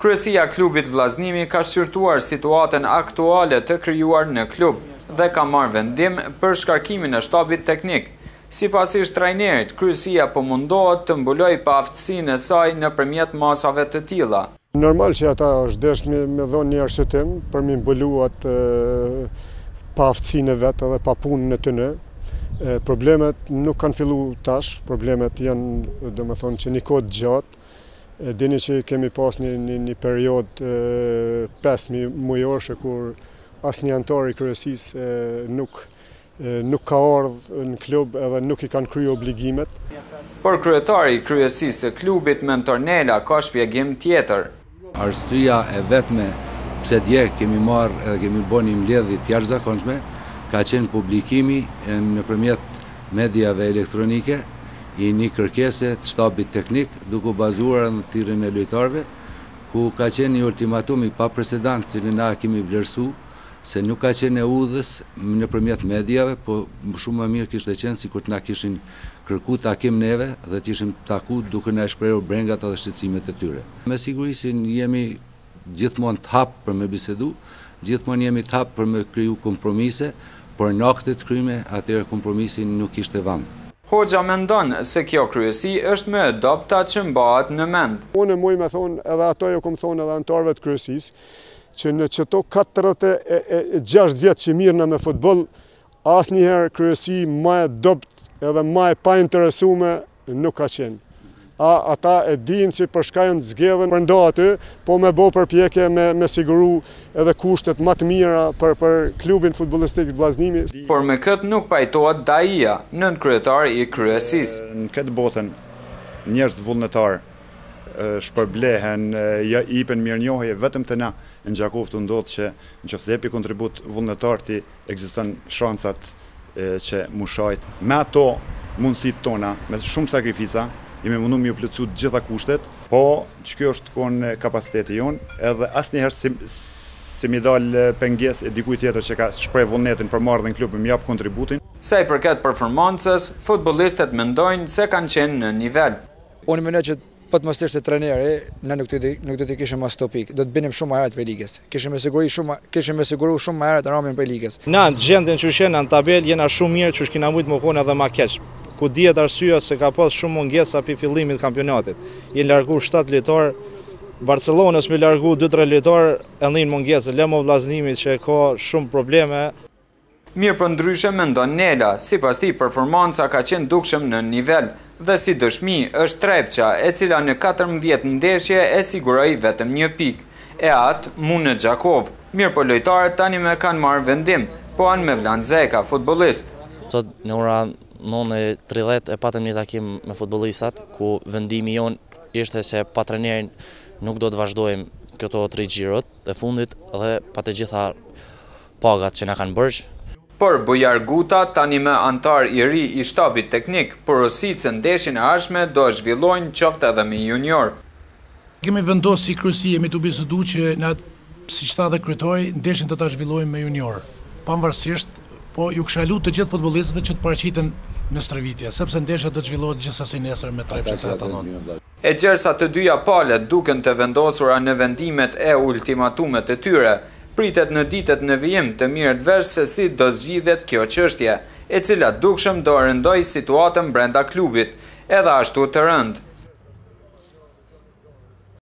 Kryesia e klubit Vllaznimi ka shqyrtuar situatën aktuale të krijuar në klub dhe ka marrë vendim për shkarkimin e shtabit teknik. Sipasish trajnerit, kryesia po mundohet të mbulojë paaftësinë e saj nëpërmjet masave të tilla. Normal që ata është desh me dhënë një arsyetim për mi mbulu atë paaftësinë e vet edhe pa punën e tyre. Problemet nuk kanë fillu tash, problemet janë domethënë që një kohë gjatë. Dini që kemi pas një periudhë 5 mujorëshe kur asnjë antar i kryesisë nuk ka ardhur në klub edhe nuk i kanë kryer obligimet. Por kryetari i kryesisë së klubit Mentor Nela ka shpjegim tjetër. Arsyeja e vetme pse dje kemi marrë edhe kemi bërë një mbledhje të jashtëzakonshme ka qenë publikimi nëpërmjet mediave elektronike i një kërkese të shtabit teknik duke bazuar në thirrjen e lojtarëve, ku ka qenë një ultimatum i paprecedent cilin na kemi vlerësuar se nuk ka qenë e udhës nëpërmjet mediave, po shumë më mirë kishte qenë sikur të na kishin kërkuar takim neve dhe të ishim takuar duke na shprehur brengat edhe shqetësimet e tyre. Me siguri se jemi gjithmonë të hap për me bisedu, gjithmonë jemi të hap për me kriju kompromise, por në akte të kryme atëherë kompromisi nuk ishte vend. Hoxha mendon se kjo kryesi është më e dobta që mbahet në mend. Unë muj me thonë edhe ato jo kom thonë edhe antarëve të kryesisë, që në qëto 46 vjetë që mirëna me futboll, asnjëherë kryesi më e dopt edhe më e pa interesume nuk ka qenë. Ata e dinë që për shka janë zgjedhën përnda aty, po me bo përpjekje me siguru edhe kushtet më të mira për klubin futbollistik Vllaznimi. Por me këtë nuk pajtohet Daia, nënkryetari i kryesisë. Në këtë botën, njerëz vullnetar shpërblehen, ja ipen mirënjohje vetëm të na. Në Gjakov të ndodhë që nëse jepi kontribut vullnetar ti ekziston shancat që mushajt. Me ato mundësit tona, me shumë sakrifica, jemi mundu me ju plotësu të gjitha kushtet, po që kjo është konë kapaciteti jonë, edhe asnjëherë si mi dalë pengesë e dikuj tjetër që ka shpreh vullnetin për marrë dhe në klub me jap kontributin. Sa i përket performancës, futbollistët mendojnë se kanë qenë në nivel. Unë mendoj që po të mos ishte trajneri, ne nuk do të kishim as topik. Do të binim shumë herët për ligës. Kishim me siguru shumë më herët ramin për ligës. Na gjendën që shenë në tabel jena shumë mirë që kena mujtë më kone edhe ma keq. Ku dihet arsyeja se ka pas shumë mungesa për fillimit kampionatit. I largu 7 lojtar, Barcelonës me largu 2-3 lojtar, e ndhin mungesë. Lemo Vllaznimit që ka shumë probleme. Mirë për ndryshe mendon Nela, sipas tij performanca ka qenë dukshëm në nivel dhe si dëshmi është Trepça, e cila në 14 ndeshje e siguroi vetëm 1 pikë. E atë Mune Gjakov. Mirë për lojtarët tani me kanë marrë vendim, po anë me Vlan Zeka, futbollist. Sot në ora 9:30 e patëm një takim me futbollistat, ku vendimi jon ishte se pa trajnerin nuk do të vazhdojmë këto 3 xhirot e fundit dhe pa të gjitha pagat që na kanë bërë. Por Bujar Guta, tani me antar i ri i shtabit teknik, porosit se ndeshjen e ardhshme do zhvillojnë qoftë edhe me junior. Kemi vendosur si kryesi, jemi të bisedu që na, siç tha dhe kryetari, ndeshjen do ta zhvillojmë me junior. Pavarësisht, po ju kisha lutur të gjithë futbollistëve që të paraqiten në stërvitje, sepse ndeshja do të zhvillohet gjithsesi nesër me Trepçën të Atanon. E gjersa të dyja palët duken të vendosura në vendimet e ultimatumet e tyre, pritet në ditët në vijim të mirët vesh se si do zgjidhet kjo çështje, e cila dukshëm do rëndoj situatën brenda klubit, edhe ashtu të rënd.